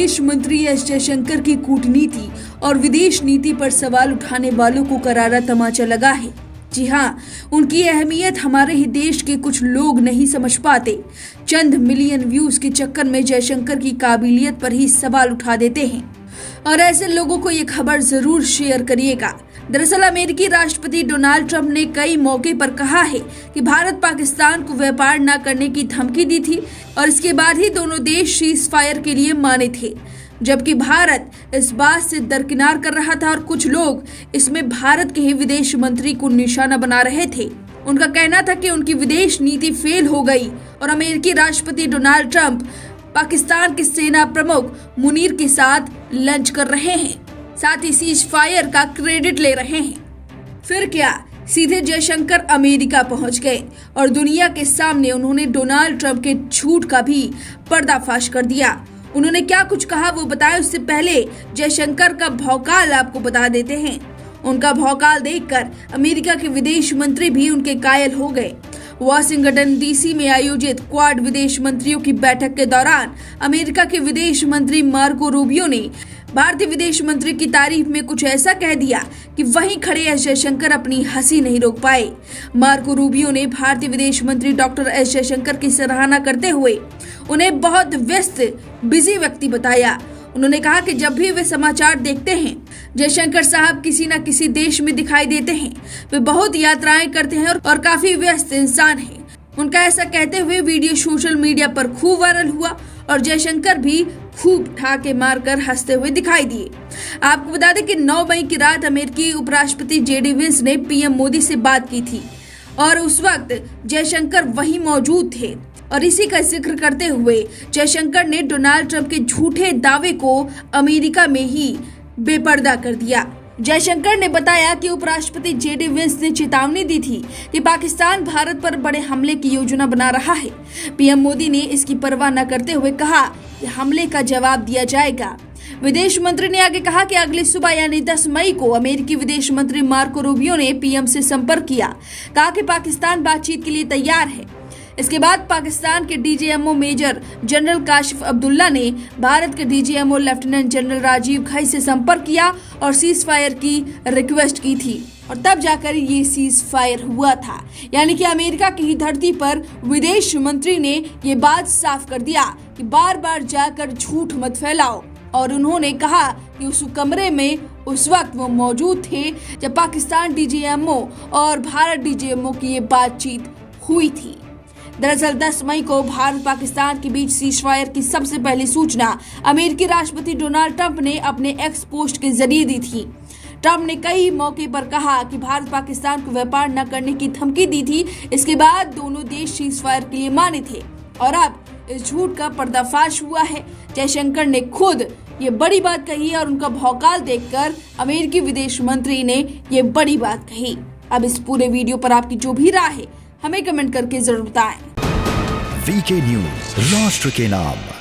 विदेश मंत्री एस जयशंकर की कूटनीति और विदेश नीति पर सवाल उठाने वालों को करारा तमाचा लगा है। जी हाँ, उनकी अहमियत हमारे ही देश के कुछ लोग नहीं समझ पाते। चंद मिलियन व्यूज के चक्कर में जयशंकर की काबिलियत पर ही सवाल उठा देते हैं और ऐसे लोगों को ये खबर जरूर शेयर करिएगा। दरअसल अमेरिकी राष्ट्रपति डोनाल्ड ट्रंप ने कई मौके पर कहा है कि भारत पाकिस्तान को व्यापार न करने की धमकी दी थी और इसके बाद ही दोनों देश सीज फायर के लिए माने थे, जबकि भारत इस बात से दरकिनार कर रहा था और कुछ लोग इसमें भारत के ही विदेश मंत्री को निशाना बना रहे थे। उनका कहना था कि उनकी विदेश नीति फेल हो गई और अमेरिकी राष्ट्रपति डोनाल्ड ट्रंप पाकिस्तान के सेना प्रमुख मुनीर के साथ लंच कर रहे हैं, साथ ही सीज फायर का क्रेडिट ले रहे हैं। फिर क्या, सीधे जयशंकर अमेरिका पहुंच गए और दुनिया के सामने उन्होंने डोनाल्ड ट्रंप के झूठ का भी पर्दाफाश कर दिया। उन्होंने क्या कुछ कहा वो बताएं, उससे पहले जयशंकर का भौकाल आपको बता देते हैं। उनका भौकाल देखकर अमेरिका के विदेश मंत्री भी उनके कायल हो गए। वाशिंगटन डीसी में आयोजित क्वाड विदेश मंत्रियों की बैठक के दौरान अमेरिका के विदेश मंत्री मार्को रूबियो ने भारतीय विदेश मंत्री की तारीफ में कुछ ऐसा कह दिया कि वहीं खड़े एस जयशंकर अपनी हंसी नहीं रोक पाए। मार्को रूबियो ने भारतीय विदेश मंत्री डॉक्टर एस जयशंकर की सराहना करते हुए उन्हें बहुत व्यस्त बिजी व्यक्ति बताया। उन्होंने कहा कि जब भी वे समाचार देखते हैं, जयशंकर साहब किसी न किसी देश में दिखाई देते हैं। वे बहुत यात्राएं करते हैं और काफी व्यस्त इंसान हैं। उनका ऐसा कहते हुए वीडियो सोशल मीडिया पर खूब वायरल हुआ और जयशंकर भी खूब ठाके मारकर हंसते हुए दिखाई दिए। आपको बता दें कि 9 मई की रात अमेरिकी उपराष्ट्रपति जेडी वेंस ने पीएम मोदी से बात की थी और उस वक्त जयशंकर वहीं मौजूद थे और इसी का जिक्र करते हुए जयशंकर ने डोनाल्ड ट्रंप के झूठे दावे को अमेरिका में ही बेपर्दा कर दिया। जयशंकर ने बताया कि उपराष्ट्रपति जेडी वेंस ने चेतावनी दी थी कि पाकिस्तान भारत पर बड़े हमले की योजना बना रहा है। पीएम मोदी ने इसकी परवाह न करते हुए कहा कि हमले का जवाब दिया जाएगा। विदेश मंत्री ने आगे कहा कि अगली सुबह यानी 10 मई को अमेरिकी विदेश मंत्री मार्को रूबियो ने पीएम से संपर्क किया, कहा कि पाकिस्तान बातचीत के लिए तैयार है। इसके बाद पाकिस्तान के DGMO major general Kashif Abdullah ने भारत के DGMO lieutenant general Rajiv Ghai से संपर्क किया और सीज फायर की रिक्वेस्ट की थी और तब जाकर ये सीज फायर हुआ था। यानी कि अमेरिका की ही धरती पर विदेश मंत्री ने ये बात साफ कर दिया कि बार बार जाकर झूठ मत फैलाओ। और उन्होंने कहा कि उस कमरे में उस वक्त वो मौजूद थे जब पाकिस्तान डीजीएमओ और भारत डीजीएमओ की ये बातचीत हुई थी। दरअसल 10 मई को भारत पाकिस्तान के बीच सीज फायर की सबसे पहली सूचना अमेरिकी राष्ट्रपति डोनाल्ड ट्रंप ने अपने एक्स पोस्ट के जरिए दी थी। ट्रंप ने कई मौके पर कहा कि भारत पाकिस्तान को व्यापार न करने की धमकी दी थी। इसके बाद दोनों देश सीज फायर के लिए माने थे और अब इस झूठ का पर्दाफाश हुआ है। जयशंकर ने खुद ये बड़ी बात कही और उनका भौकाल देखकर अमेरिकी विदेश मंत्री ने ये बड़ी बात कही। अब इस पूरे वीडियो पर आपकी जो भी राय है हमें कमेंट करके जरूर बताएं। वीके न्यूज, राष्ट्र के नाम।